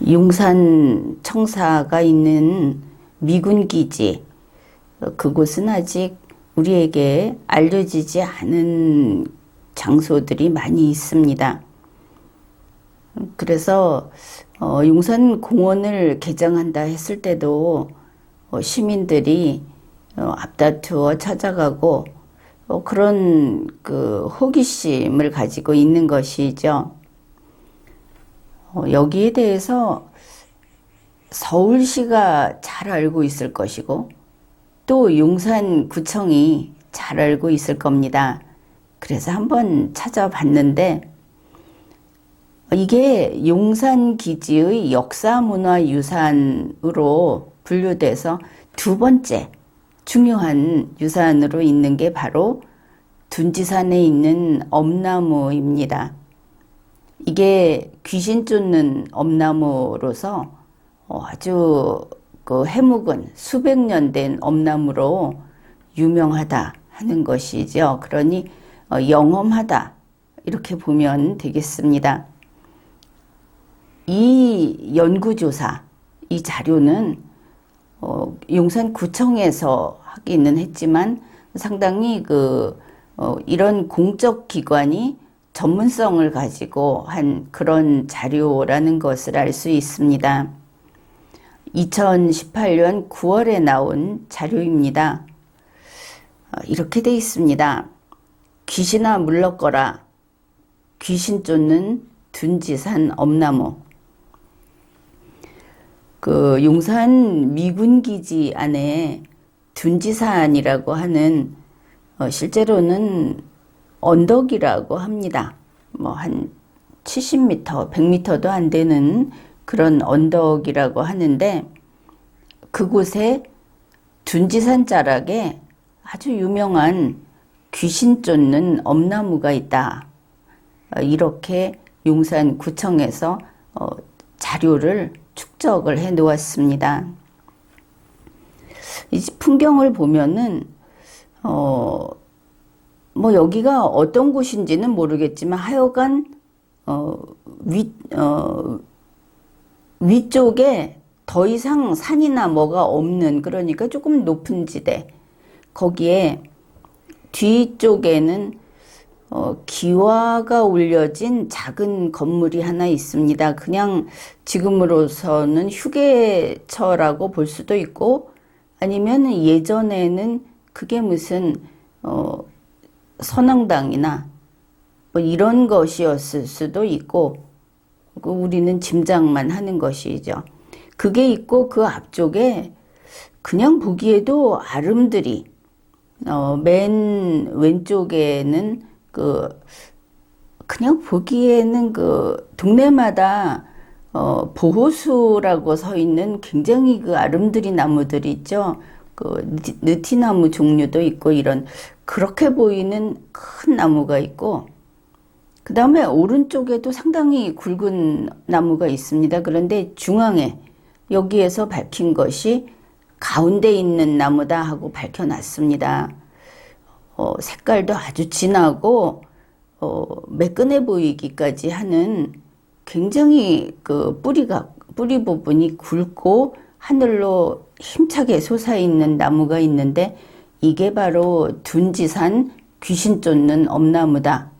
용산 청사가 있는 미군 기지, 그곳은 아직 우리에게 알려지지 않은 장소들이 많이 있습니다. 그래서 용산 공원을 개장한다 했을 때도 시민들이 앞다투어 찾아가고 그런 그 호기심을 가지고 있는 것이죠. 여기에 대해서 서울시가 잘 알고 있을 것이고 또 용산구청이 잘 알고 있을 겁니다. 그래서 한번 찾아봤는데 이게 용산기지의 역사문화유산으로 분류돼서 두 번째 중요한 유산으로 있는 게 바로 둔지산에 있는 엄나무입니다. 이게 귀신 쫓는 엄나무로서 아주 그 해묵은 수백 년 된 엄나무로 유명하다 하는 것이죠. 그러니 영험하다 이렇게 보면 되겠습니다. 이 연구조사, 이 자료는 용산구청에서 하기는 했지만 상당히 이런 공적 기관이 전문성을 가지고 한 그런 자료라는 것을 알 수 있습니다. 2018년 9월에 나온 자료입니다. 이렇게 돼 있습니다. 귀신아 물러거라. 귀신 쫓는 둔지산 엄나무. 그 용산 미군기지 안에 둔지산이라고 하는 실제로는 언덕이라고 합니다. 뭐 한 70m, 100m도 안 되는 그런 언덕이라고 하는데 그곳에 둔지산 자락에 아주 유명한 귀신 쫓는 엄나무가 있다. 이렇게 용산구청에서 자료를 축적을 해 놓았습니다. 이 풍경을 보면은 뭐 여기가 어떤 곳인지는 모르겠지만 하여간 위쪽에 더 이상 산이나 뭐가 없는, 그러니까 조금 높은 지대, 거기에 뒤쪽에는 기와가 올려진 작은 건물이 하나 있습니다. 그냥 지금으로서는 휴게처라고 볼 수도 있고 아니면 예전에는 그게 무슨 선앙당이나 뭐 이런 것이었을 수도 있고 우리는 짐작만 하는 것이죠. 그게 있고 그 앞쪽에 그냥 보기에도 아름드리 맨 왼쪽에는 그냥 보기에는 동네마다 보호수라고 서 있는 굉장히 아름드리 나무들이 있죠. 느티나무 종류도 있고 이런 그렇게 보이는 큰 나무가 있고 그 다음에 오른쪽에도 상당히 굵은 나무가 있습니다. 그런데 중앙에 여기에서 밝힌 것이 가운데 있는 나무다 하고 밝혀놨습니다. 색깔도 아주 진하고 매끈해 보이기까지 하는 굉장히 뿌리 부분이 굵고 하늘로 힘차게 솟아있는 나무가 있는데 이게 바로 둔지산 귀신 쫓는 엄나무다.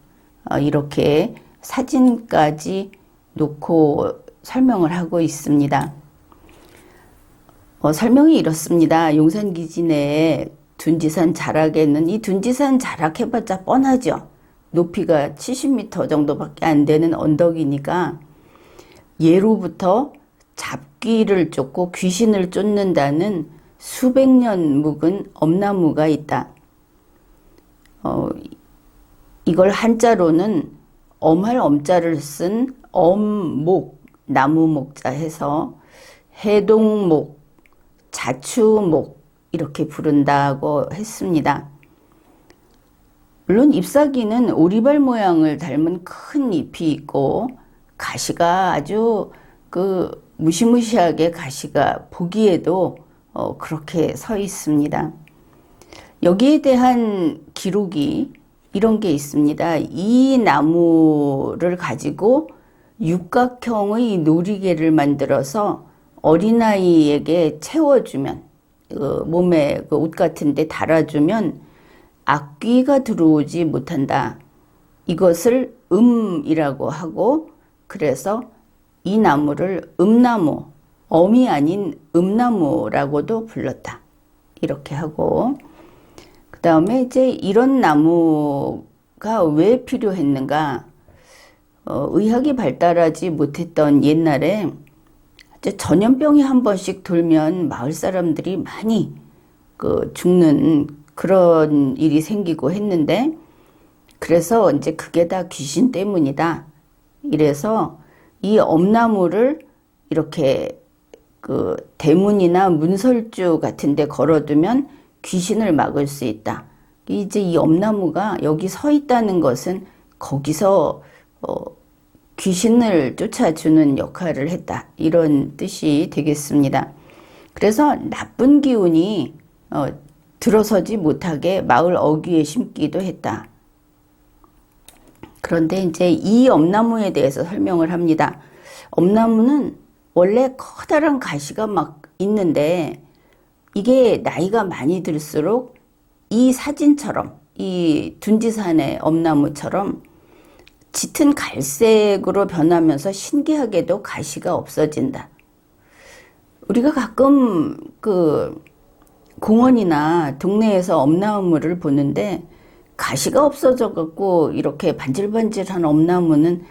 이렇게 사진까지 놓고 설명을 하고 있습니다. 설명이 이렇습니다. 용산기지 내에 둔지산 자락에는 이 둔지산 자락 해봤자 뻔하죠. 높이가 70m 정도밖에 안 되는 언덕이니까 예로부터 잡귀를 쫓고 귀신을 쫓는다는 수백 년 묵은 엄나무가 있다. 이걸 한자로는 엄할 엄자를 쓴 엄목, 나무목자 해서 해동목, 자추목 이렇게 부른다고 했습니다. 물론 잎사귀는 오리발 모양을 닮은 큰 잎이 있고 가시가 아주 무시무시하게 가시가 보기에도 그렇게 서 있습니다. 여기에 대한 기록이 이런 게 있습니다. 이 나무를 가지고 육각형의 놀이개를 만들어서 어린아이에게 채워주면, 몸에 그 옷 같은 데 달아주면 악귀가 들어오지 못한다. 이것을 음이라고 하고, 그래서 이 나무를 음나무, 엄이 아닌 음나무라고도 불렀다. 이렇게 하고, 그 다음에 이제 이런 나무가 왜 필요했는가? 의학이 발달하지 못했던 옛날에 이제 전염병이 한 번씩 돌면 마을 사람들이 많이 죽는 그런 일이 생기고 했는데, 그래서 이제 그게 다 귀신 때문이다. 이래서 이 엄나무를 이렇게 대문이나 문설주 같은 데 걸어두면 귀신을 막을 수 있다. 이제 이 엄나무가 여기 서 있다는 것은 거기서 귀신을 쫓아주는 역할을 했다. 이런 뜻이 되겠습니다. 그래서 나쁜 기운이 들어서지 못하게 마을 어귀에 심기도 했다. 그런데 이제 이 엄나무에 대해서 설명을 합니다. 엄나무는 원래 커다란 가시가 막 있는데, 이게 나이가 많이 들수록 이 사진처럼, 이 둔지산의 엄나무처럼 짙은 갈색으로 변하면서 신기하게도 가시가 없어진다. 우리가 가끔 공원이나 동네에서 엄나무를 보는데 가시가 없어져 갖고 이렇게 반질반질한 엄나무는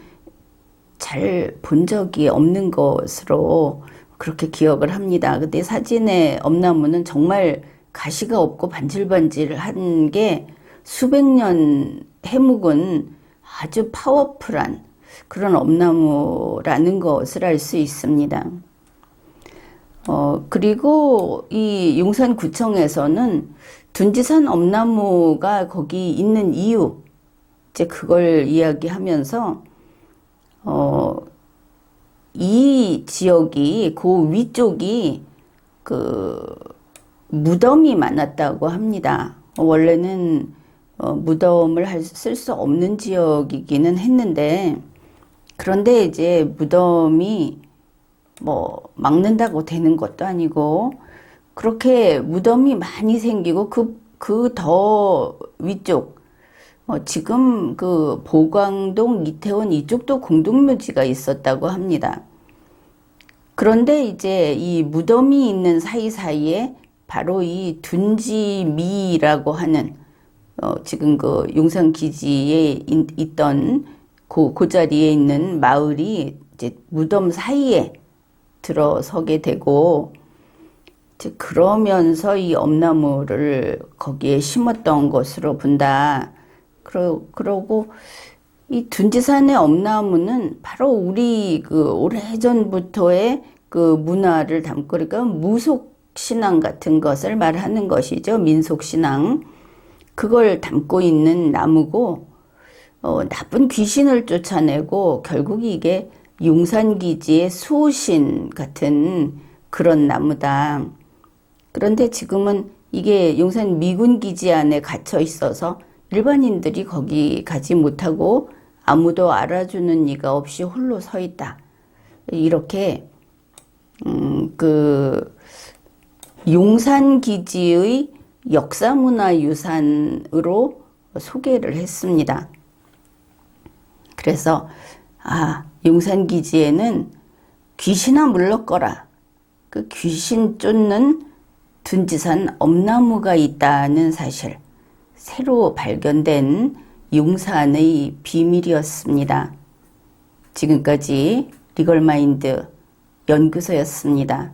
잘 본 적이 없는 것으로 그렇게 기억을 합니다. 근데 사진의 엄나무는 정말 가시가 없고 반질반질한 게 수백 년 해묵은 아주 파워풀한 그런 엄나무라는 것을 알 수 있습니다. 그리고 이 용산구청에서는 둔지산 엄나무가 거기 있는 이유, 이제 그걸 이야기하면서, 이 지역이, 그 위쪽이 무덤이 많았다고 합니다. 원래는 무덤을 쓸 수 없는 지역이기는 했는데, 그런데 이제 무덤이 막는다고 되는 것도 아니고, 그렇게 무덤이 많이 생기고, 그 더 위쪽, 지금 보광동, 이태원 이쪽도 공동묘지가 있었다고 합니다. 그런데 이제 이 무덤이 있는 사이사이에 바로 이 둔지미라고 하는, 지금 용산 기지에 있던 그 자리에 있는 마을이 이제 무덤 사이에 들어서게 되고, 그러면서 이 엄나무를 거기에 심었던 것으로 본다. 그러고 이 둔지산의 엄나무는 바로 우리 오래전부터의 문화를 담고, 그러니까 무속신앙 같은 것을 말하는 것이죠. 민속신앙. 그걸 담고 있는 나무고, 나쁜 귀신을 쫓아내고 결국 이게 용산기지의 수호신 같은 그런 나무다. 그런데 지금은 이게 용산 미군기지 안에 갇혀 있어서 일반인들이 거기 가지 못하고 아무도 알아주는 이가 없이 홀로 서 있다. 이렇게 용산기지의 역사문화유산으로 소개를 했습니다. 그래서 용산기지에는 귀신아 물러거라. 그 귀신 쫓는 둔지산 엄나무가 있다는 사실, 새로 발견된 용산의 비밀이었습니다. 지금까지 리걸마인드 연구소였습니다.